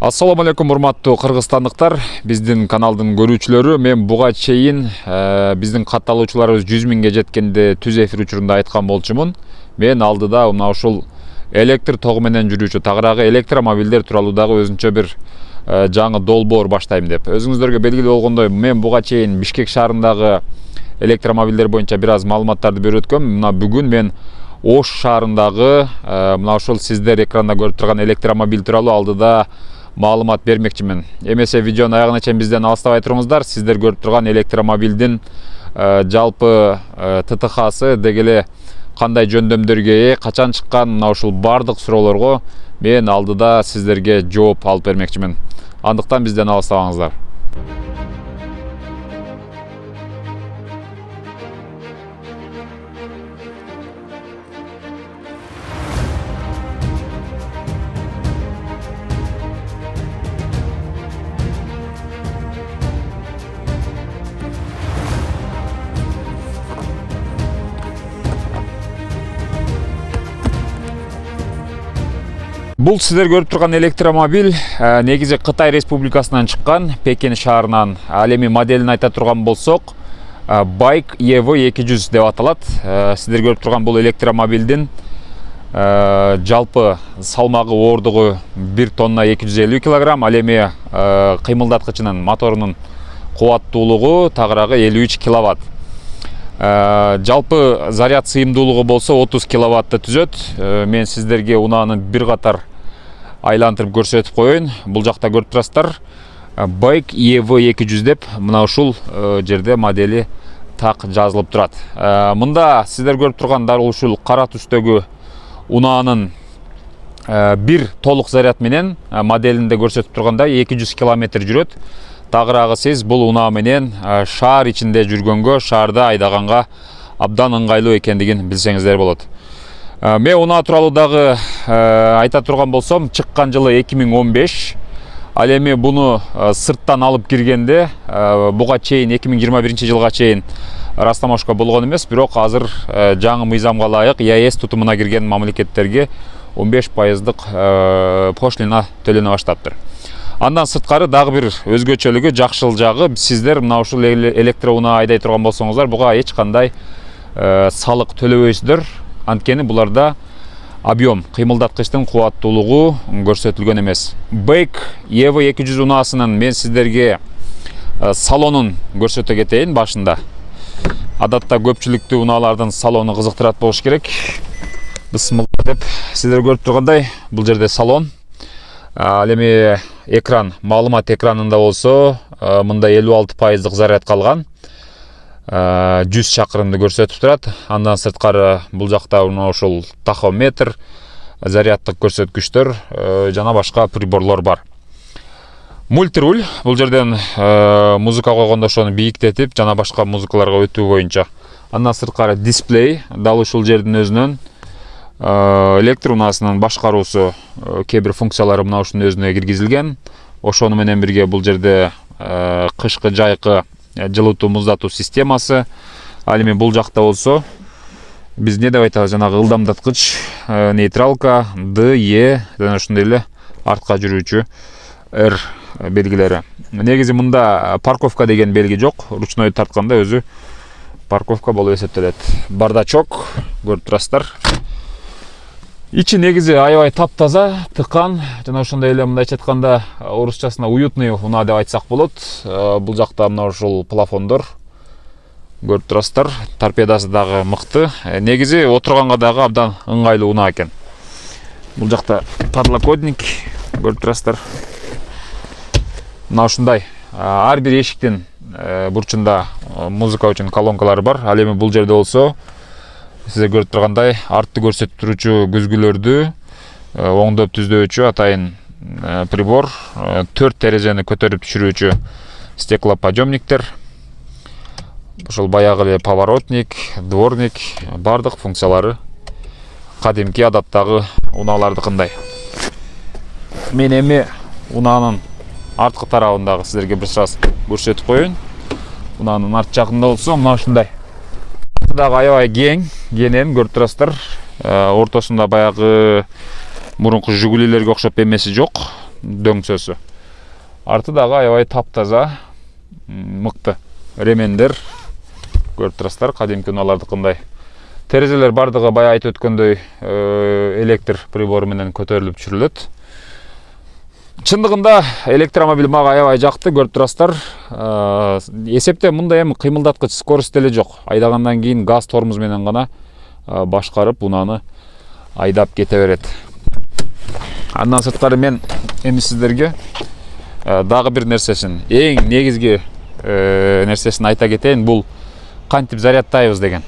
Ассаламу алейкум, урматтуу кыргызстандыктар, биздин каналдын көрүүчүлөрү. Мен буга чейин биздин катталуучуларыбыз 100 миңге жеткенде түз эфир учурунда айткан болчумун. Мен алдыда мына ушул электр тогу менен жүрүүчү тагыраагы электромобилдер тууралуу дагы өзүнчө бир жаңы долбоор баштайм деп. Өзүңүздөргө белгилүү болгондой, мен буга чейин Бишкек шаарындагы электромобилдер боюнча бир аз маалыматтарды берип өткөм. Мына бүгүн мен Ош шаарындагы мына ушул сиздер экранда көрүп турган электромобиль тууралуу алдыда маалымат бермекчимин. Эмесе видеонун аягына чейин бизден алыстабай туруңуздар. Сиздер көрүп турган электромобилдин жалпы ТТХсы дегеле кандай жөндөмдөргө ээ, качан чыккан, мына ушул бардык суроолорго мен алдыда сиздерге жооп алып бермекчимин. Андыктан бизден алыстабаңыздар. Бул сиздер көрүп турган электромобиль негизи Кытай Республикасынан чыккан, Пекин шаарынан. Ал эми моделин айта турган болсок, Bike EV200 деп аталат. Сиздер көрүп турган бул электромобилдин жалпы салмагы, оордугу 1 тонна 250 килограмм. Ал эми кыймылдаткычынын, моторунун кубаттуулугу тагыраагы 53 киловатт. Жалпы заряд сыйымдуулугу болсо 30 киловаттты түзөт. Мен сиздерге унааны бир катар айлантырып көрсөтүп коеюн. Бул жакта көрүп турасыздар. Bike EV200 деп мына ушул жерде модели так жазылып турат. Мында сиздер көрүп турган дал ушул кара түстөгү унаанын бир толук заряд менен моделинде көрсөтүп тургандай 200 километр жүрөт. Тагыраагы сиз бул унаа менен шаар ичинде жүргөнгө, шаарда айдаганга абдан ыңгайлуу экендигин билсеңиздер болот. Мен унаа тууралуу дагы айта турган болсом, чыккан жылы 2015. Ал эми буну сырттан алып киргенде буга чейин 2021 жылга чейин растамашка болгон эмес, бирок азыр жаңы мыйзамга ылайык ЕАЭС тутумуна кирген мамлекеттерге 15% пошлина төлөнө баштаптыр. Андан сырткары дагы бир өзгөчөлүгү, жакшыл жагы, сиздер мына ушул электроунаа айдай турган болсоңуздар, буга эч кандай салык төлөбөйсүздөр. Анткени буларда объем, кыймылдаткычтын кубаттуулугу көрсөтүлгөн эмес. Bike EV200 унаасынын мен сиздерге салонун көрсөтө кетейин башында. Адатта көпчүлүктүү унаалардын салону кызыктырат болуш керек. Бисмилла деп сиздер көрүп тургандай, бул жерде салон. Ал эми экран, маалымат экранында болсо, мында 56% заряд калган. 100 чакырымды көрсөтүп турат. Андан сырткары бул жакта ушул тахометр, заряддык көрсөткүчтөр жана башка приборлор бар. Мультируль, бул жерден музыка койгондо ошону бийиктетип, жана башка музыкаларга өтүү боюнча. Андан сырткары дисплей, дал ушул жердин өзүнөн электр унаасынын башкаруусу, кээ бир функциялары мына ушунун өзүнө киргизилген. Ошону менен бирге бул жерде кышкы жайкы жылытуу муздатуу системасы. Ал эми бул жакта болсо биз не деп айтабыз, жанагы ылдамдаткыч, нейтралка, D, E жана ошондой эле артка жүрүүчү R белгилери. Негизи мында парковка деген белги жок. Ручной тартканда өзү парковка болуп эсептелет. Бардачок көрүп турасыздар. Ичи негизи аябай таптаза, тыкан, жана ошондой эле мындайча айтканда орусчасына уютный унаа деп айтсак болот. Бул жакта мына ушул плафондор көрүп турасыздар. Торпедасы дагы мыкты. Негизи отурганга дагы абдан ыңгайлуу унаа экен. Бул жакта подлокотник көрүп турасыздар. Мына ушундай ар бир эшиктин бурчунда музыка үчүн колонкалары бар. Ал эми бул жерде болсо сиздер көрүп тургандай артты көрсөтүп туручу күзгүлөрдү оңдоп түздөчү атайын прибор, 4 терезени көтөрүп түшүрүүчү стеклоподъемниктер. Ошол баягы эле поворотник, дворник, бардык функциялары кадимки адаттагы унаалардыкындай. Мен эми унаанын арткы тарабындагы сиздерге бир сырас көрсөтүп коеюн. Унаанын арт жагында болсо мына ушундай. Дагы аябай кенен көрүп турасыздар. Ортосунда баягы мурунку Жигулилерге окшоп эмеси жок. дөңсөсү. Арты дагы аябай таптаза, мыкты. Ремендер көрүп турасыздар, кадимки унаалардыкындай. Терезелер бардыгы баягы айтып өткөндөй электр прибору менен көтөрүлүп жүрүлөт. Чындыгында электромобиль мага аябай жакты, көрүп турасыздар. Эсепте мындай эми кыймылдаткыч скорость деле жок. Айдагандан кийин газ тормоз менен гана башкарып унаны айдап кете берет. Андан сырткары мен эми сиздерге дагы бир нерсесин, эң негизги нерсесин айта кетейин. Бул кантип зарядтайбыз деген.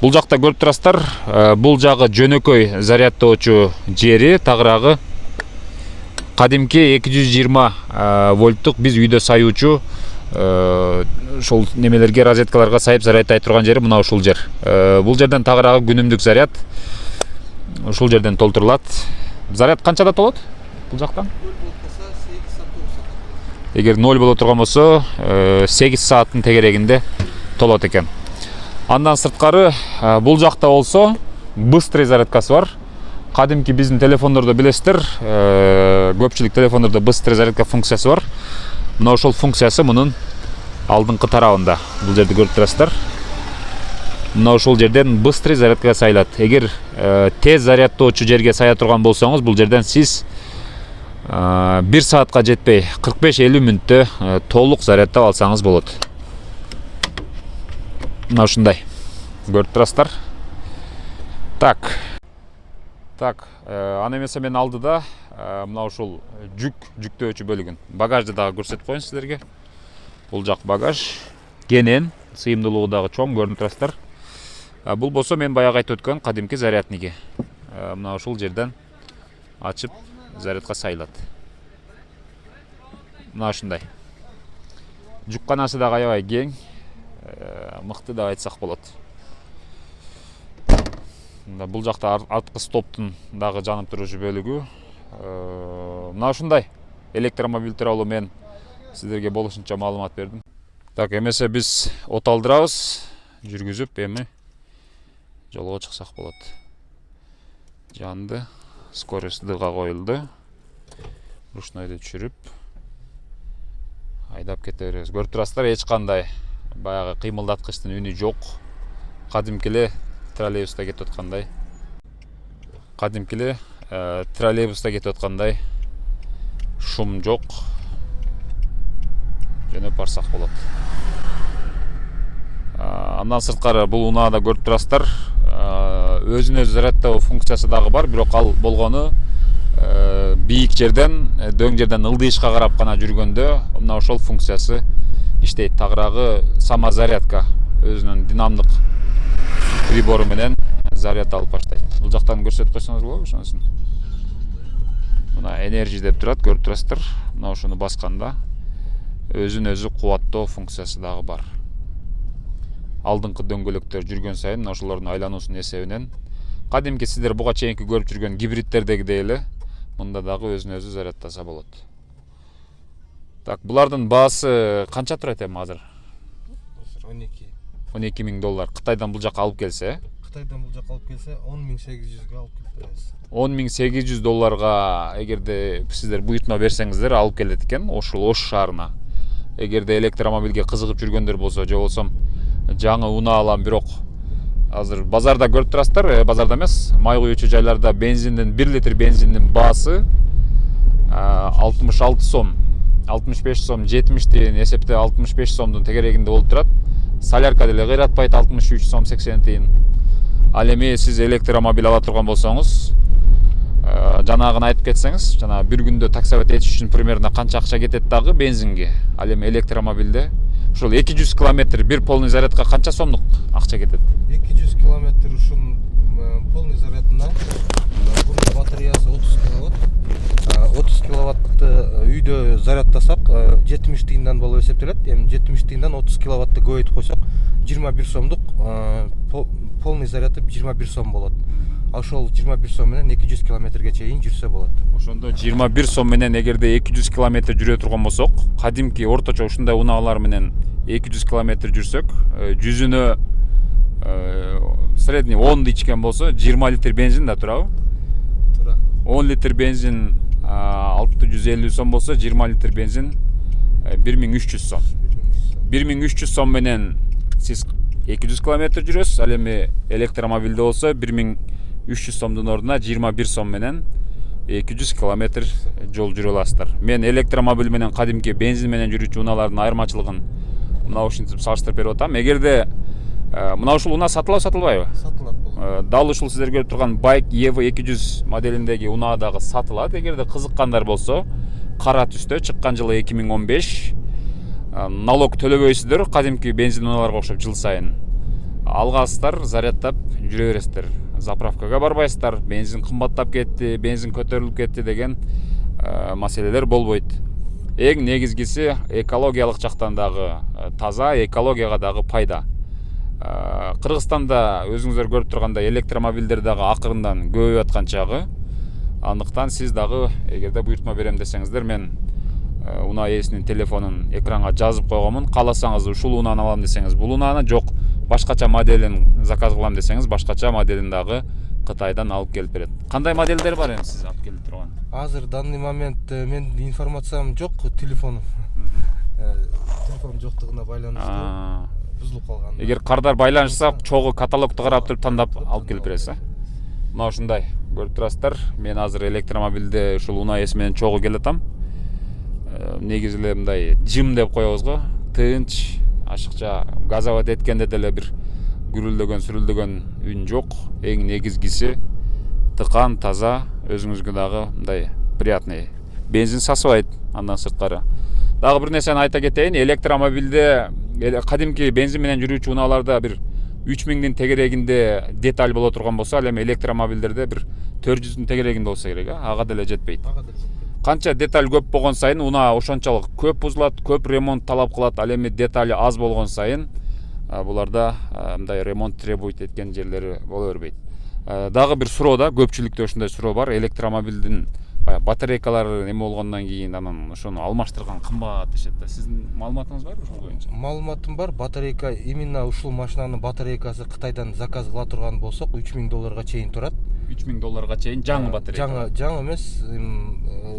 Бул жакта көрүп турасыздар, бул жагы жөнөкөй зарядтоочу жери, тагыраагы кадимки 220 вольттук биз үйдө саюучу ошол немелерге, розеткаларга сайып зарядтай турган жери мына ушул жер. Бул жерден тагыраагы күнүмдүк заряд ушул жерден толтурулат. Заряд канчада толот бул жактан? Эгер 0 боло турган болсо 8 сааттын тегерегинде толот экен. Андан сырткары бул жакта болсо быстрый зарядкасы бар. Кадимки биздин телефондордо билесиздер, көпчүлүк телефондордо быстрый зарядка функциясы бар. Мына ошол функциясы мунун алдыңкы тарабында. Бул жерди көрүп турасыздар. Мына ошол жерден быстрый зарядкага сайылат. Эгер тез зарядтоочу жерге сая турган болсоңуз, бул жерден сиз 1 саатка жетпей 45-50 мүнөттө толук зарядтап алсаңыз болот. Мына ушундай. Көрүп турасыздар. Так, аны эмесе мен алдыда мына ушул жүктөөчү бөлүгүн, багажды дагы көрсөтүп коеюн сиздерге. Бул жак багаж, кенен, сыйымдуулугу дагы чоң, көрүнүп турасыздар. Бул болсо мен баягы айтып өткөн кадимки зарядниги. Мына ушул жерден ачып зарядка сайылат. Мына ушундай. Жукканасы дагы аябай кең, мыкты деп айтсак болот. Бул жакта арткы стоптун дагы жанып туруучу бөлүгү. Мына ушундай электромобиль тууралуу мен сиздерге болушунча маалымат бердим. Так, эмесе биз от алдырабыз, жүргүзүп эми жолго чыксак болот. Жанды, скорость дыга коюлду. Ручнойду түшүрүп айдап кете беребиз. Көрүп турасыздар, эч кандай баягы кыймылдаткычтын үнү жок. Кадимки эле троллейбуста кетип аткандай. Шум жок. Жөнөп барсак болот. Андан сырткары бул унаада көрүп турасыздар, өзүн өзү зарядтоо функциясы дагы бар, бирок ал болгону бийик жерден, дөң жерден ылдыйышка карап гана жүргөндө мына ошол функциясы иштейт. Тагыраагы самозарядка өзүнүн динамдык прибору менен заряд алып баштайт. Бул жактан көрсөтүп койсоңуз болобу ошонусун? Мына энержи деп турат, көрүп турасыздар. Мына ошону басканда өзүн өзү кубаттоо функциясы дагы бар. Алдыңкы дөңгөлөктөр жүргөн сайын ошолордун айлануусунун эсебинен кадимки сиздер буга чейинки көрүп жүргөн гибридтердегидей эле мында дагы өзүн өзү зарядтаса болот. Так, булардын баасы канча турат эми азыр? 12 000 доллар. Кытайдан бул жака алып келсе? Кытайдан бул жака алып келсе 10.800 алып келебиз. 10.800 долларга эгерде сиздер буйртма берсеңиздер алып келет экен Ош шаарына. Эгерде электромобилге кызыгып жүргөндөр болсо, же болсо жаңы унаа алам, бирок азыр базарда көрүп турасыздар, базарда эмес, май куюучу жайларда бензиндин 1 литр бензиндин баасы 66 сом, 65 сом, 70 тиын эсепте 65 сомдун тегерегинде болуп турат. Солярка деле кыйратпайт, 63 сом 80 тиын. Ал эми сиз электромобиль ала турган болсоңуз, жанагыны айтып кетсеңиз, жана бир күндө таксовать этиш үчүн примерно канча акча кетет дагы бензинге. Ал эми электромобилде ушул 200 километр бир полный зарядка канча сомдук акча кетет? 200 километр ушун полный зарядына бунун батареясы 30 киловатт. 30 киловаттты үйдө зарядтасак 70 тиындан болуп эсептелет. Эми 70 тиындан 30 киловаттты көбөйтүп койсок 21 сомдук полный заряды 21 сом болот. Ошол 21 сом менен 200 километрге чейин жүрсө болот. Ошондо 21 сом менен эгерде 200 километр жүрө турган болсок, кадимки орточо ушундай унаалар менен 200 километр жүрсөк, жүзүнө средний 10 ичкен болсо 20 литр бензин да турабы? Тура. 10 литр бензин 650 сом болсо 20 литр бензин 1300 сом. 1300 сом менен сиз 200 километр жүрөсүз. Ал эми электромобилде болсо 1300 сомдун ордуна 21 сом менен 200 километр жол жүрө аласыздар. Мен электромобиль менен кадимки бензин менен жүрүүчү унаалардын айырмачылыгын мына ушинтип салыштырып берип атам. Эгерде мына ушул унаа сатылабы сатылбайбы? Сатылат бул. Дал ушул сиздер көрүп турган Байк EV 200 моделиндеги унаа дагы сатылат. Эгерде кызыккандар болсо, кара түстө, чыккан жылы 2015. Налог төлөбөйсүздөр, кадимки бензин унааларга окшоп жыл сайын алгасыздар, зарядтап жүрө бересиздер. Заправкага барбайсыздар, бензин кымбаттап кетти, бензин көтөрүлүп кетти деген маселелер болбойт. Эң негизгиси экологиялык жактан дагы таза, экологияга дагы пайда. Кыргызстанда өзүңүздөр көрүп тургандай электромобилдер дагы акырындан көбөйүп аткан чагы. Андыктан сиз дагы эгерде буйртма берем десеңиздер, мен унаа ээсинин телефонун экранга жазып койгонмун. Кааласаңыз ушул унааны алам десеңиз, бул унааны, жок башкача моделин заказ кылам десеңиз, башкача моделин дагы Кытайдан алып келип берет. Кандай модельдер бар эми сиз алып келип турган? Азыр данный момент мен информациям жок, телефонум. Телефон жоктугуна байланыштуу бузулуп калган. Эгер кардар байланышса, чогуу каталогду карап туруп тандап алып келип бересиз. Мына ушундай көрүп турасыздар. Мен азыр электромобилде ушул унаа ээси менен чогуу келатам. Негизи эле мындай жым деп коебуз го, тынч, ашыкча, газоват эткенде деле бир гүрүлдөгөн, сүрүлдөгөн үн жок. Эң негизгиси тыкан, таза, өзүңүзгө дагы мындай приятный. Бензин сасыбайт андан сырткары. Дагы бир нерсени айта кетейин, электромобилде кадимки бензин менен жүрүүчү унааларда бир 3000-дин тегерегинде деталь боло турган болсо, ал эми электромобилдерде бир 400-дүн тегерегинде болсо керек, ага деле жетпейт. Канча деталь көп болгон сайын унаа ошончолук көп бузулат, көп ремонт талап кылат. Ал эми детали аз болгон сайын буларда мындай ремонт требует эткен жерлери боло бербейт. Дагы бир суроо да, көпчүлүктө ушундай суроо бар. Электромобилдин батарейкалары эме болгондон кийин анан ошону алмаштырган кымбат дешет да. Сиздин маалыматыңыз барбы ошол боюнча? Маалыматым бар. Батарейка, именно ушул машинанын батарейкасы Кытайдан заказ кыла турган болсок, $3000 чейин турат. $3000 чейин жаңы батарейка. Жаңы эмес,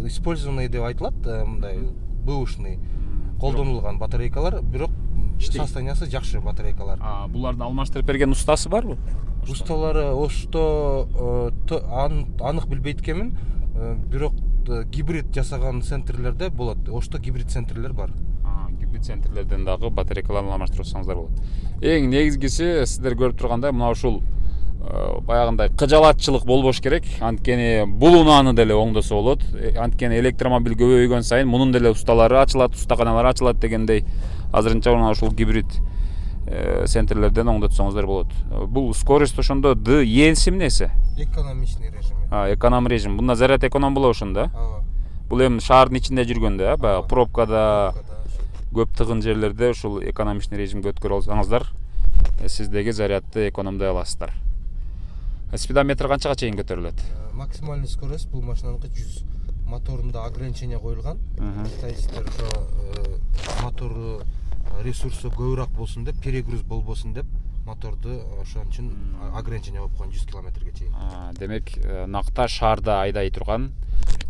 использованный деп айтылат, мындай бэушный колдонулган батарейкалар, бирок состояниясы жакшы батарейкалар. Буларды алмаштырып берген устасы барбы? Усталары ошто анык билбейт экенмин, бирок гибрид жасаган центрлерде болот. Ошто гибрид центрлер бар. Гибрид центрлерден дагы батарейкаларды алмаштырсаңыздар болот. Эң негизгиси сиздер көрүп тургандай мына ушул баягындай кыжалатчылык болбош керек. Анткени бул унааны деле оңдосо болот. Анткени электромобиль көбөйгөн сайын мунун деле усталары ачылат, устаканалары ачылат дегендей. Азырынча мына ушул гибрид центрлерден оңдотсоңуздар болот. Бул скорость ошондо ENC эмнеси? Экономичный режим. Эконом режим. Бунда заряд эконом болот ошондо. Бул эми шаардын ичинде жүргөндө, баягы пробкада, көп тыгын жерлерде ушул экономичный режимге өткөрүп алсаңыздар, сиздеги зарядты экономдой аласыздар. Спидометр канчага чейин көтөрүлөт? Максимальный скорость бул машинаныкы 100. Моторунда ограничение коюлган. Кытайчылар ошо мотору ресурсу көбүрөөк болсун деп, перегруз болбосун деп моторду ошон үчүн ограничение коюп койгон 100 километрге чейин. Демек, накта шаарда айдай турган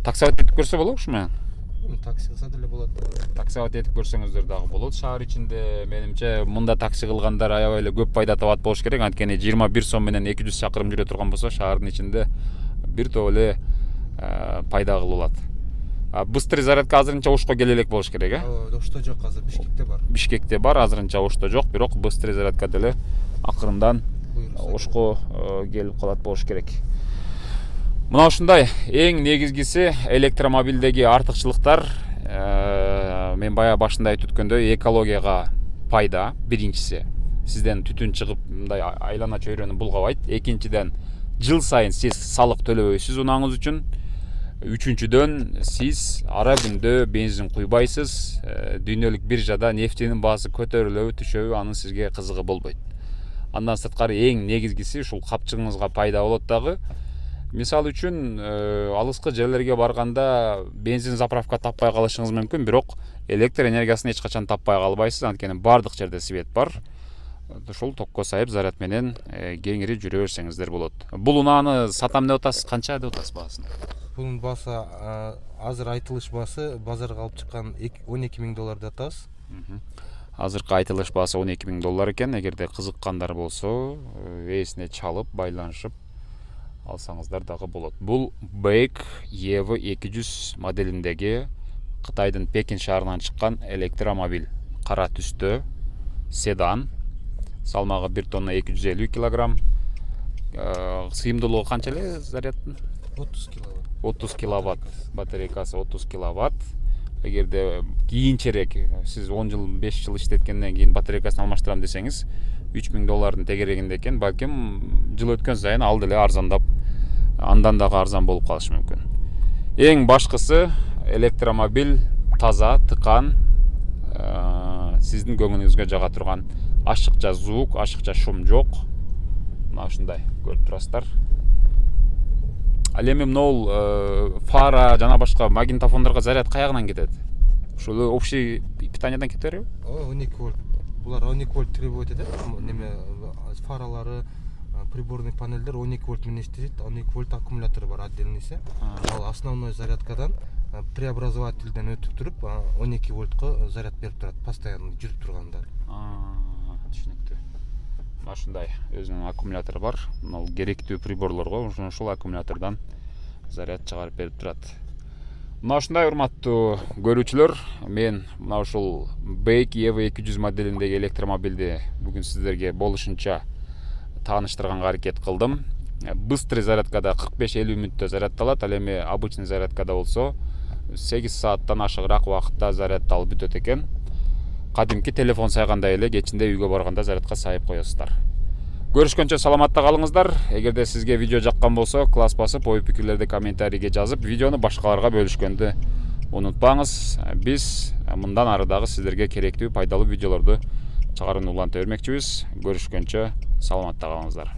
таксовать этип көрсө болобу ушу менен? Такси кылса деле болот. Таксовать этип көрсөңүздөр дагы болот. Шаар ичинде менимче мында такси кылгандар аябай эле көп пайда табат болуш керек. Анткени 21 сом менен 200 чакырым жүрө турган болсо, шаардын ичинде бир топ эле пайда кылып алат. Быстрый зарядка азырынча Ошко келе элек болуш керек, Ошто жок, азыр Бишкекте бар. Бишкекте бар, азырынча Ошто жок, бирок быстрый зарядка деле акырындан Ошко келип калат болуш керек. Мына ушундай эң негизгиси электромобилдеги артыкчылыктар, мен бая башында айтып өткөндөй, экологияга пайда. Биринчиси, сизден түтүн чыгып мындай айлана чөйрөнү булгабайт. Экинчиден, жыл сайын сиз салык төлөбөйсүз унааңыз үчүн. Үчүнчүдөн, сиз ара күндө бензин куйбайсыз. Дүйнөлүк биржада нефтинин баасы көтөрүлөбү, түшөбү, анын сизге кызыгы болбойт. Андан сырткары эң негизгиси ушул капчыгыңызга пайда болот дагы. Мисалы үчүн, алыскы жерлерге барганда бензин заправка таппай калышыңыз мүмкүн, бирок электр энергиясын эч качан таппай калбайсыз, анткени бардык жерде свет бар. Ушул токко сайып заряд менен кеңири жүрө берсеңиздер болот. Бул унааны сатам деп атасыз, канча деп атасыз баасын? Bunun басы азыр айтылыш басы базарга алып чыккан $12,000 деп атабыз. Азыркы айтылыш баасы $12,000 экен. Эгерде кызыккандар болсо, эсине чалып, байланышып алсаңыздар дагы болот. Бул BAIC EV200 моделиндеги Кытайдын Пекин шаарынан чыккан электромобиль. Кара түстө, седан, салмагы 1 тонна 250 килограмм. Сыйымдуулугу канча эле зарядтын? 30 киловатт. 30 киловатт. Батарейкасы 30 киловатт. Эгерде кийинчерээк сиз 10 жыл, 5 жыл иштеткенден кийин батарейкасын алмаштырам десеңиз, $3,000 тегерегинде экен. Балким жыл өткөн сайын ал деле арзандап, андан дагы арзан болуп калышы мүмкүн. Эң башкысы электромобиль таза, тыкан, сиздин көңүлүңүзгө жага турган ашыкча звук, ашыкча шум жок. Мына ушундай көрүп турасыздар. Ал эми могул фара жана башка магнитофондорго заряд каягынан кетет? Ушул общий питаниядан кете береби? 12 вольт. Булар 12 вольт требовать этет. Неме фаралары, приборный панельдер 12 вольт менен иштейт. 12 вольт аккумулятору бар отдельныйсы. Ал основной зарядкадан преобразовательден өтүп туруп 12 вольтко заряд берип турат, постоянно жүрүп турганда. Түшүнүктүү. Мына ушундай өзүнүн аккумулятору бар. Мына керектүү приборлорго ушул аккумулятордон заряд чыгарып берип турат. Мына ушундай урматтуу көрүүчүлөр, мен мына ушул BAIC EV200 моделиндеги электромобилди бүгүн сиздерге болушунча тааныштырганга аракет кылдым. Быстрый зарядкада 45-50 мүнөттө зарядталат, ал эми обычный зарядкада болсо 8 сааттан ашыгыраак убакытта зарядталып бүтөт экен. Кадимки телефон сайгандай эле кечинде үйгө барганда зарядка сайып коесуздар. Көрүшкөнчө саламатта калыңыздар. Эгерде сизге видео жаккан болсо, класс басып, ой пикирлерди комментарийге жазып, видеону башкаларга бөлүшкөндү унутпаңыз. Биз мындан ары дагы сиздерге керектүү, пайдалуу видеолорду чыгарууну уланта бермекчибиз. Көрүшкөнчө саламатта калыңыздар.